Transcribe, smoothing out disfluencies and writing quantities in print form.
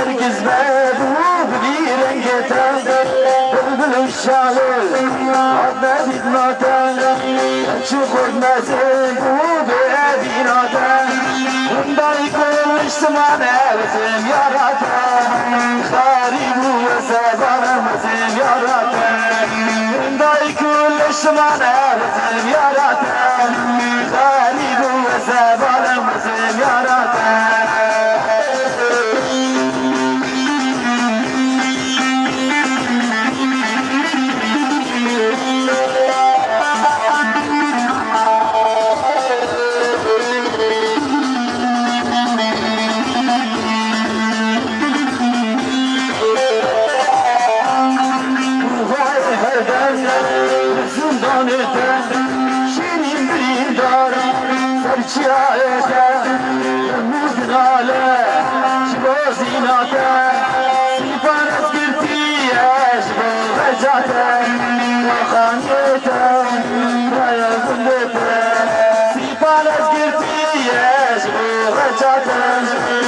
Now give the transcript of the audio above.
هرگز مبوب بیرنگتن بلبل شاول عاد ندید ناتن چو خود نزن بوب بیناتن اندای کلش سمانه وزم یاراتن خاری بو زبانم وزم یاراتن اندای کلش سمانه وزم یاراتن خاری بو زبانم وزم یاراتن شیرین برین دارم سرچیایته مدغاله شبا زیناته سیفان از گرتیش با غجاته خانیته رایا زندته سیفان از گرتیش با غجاته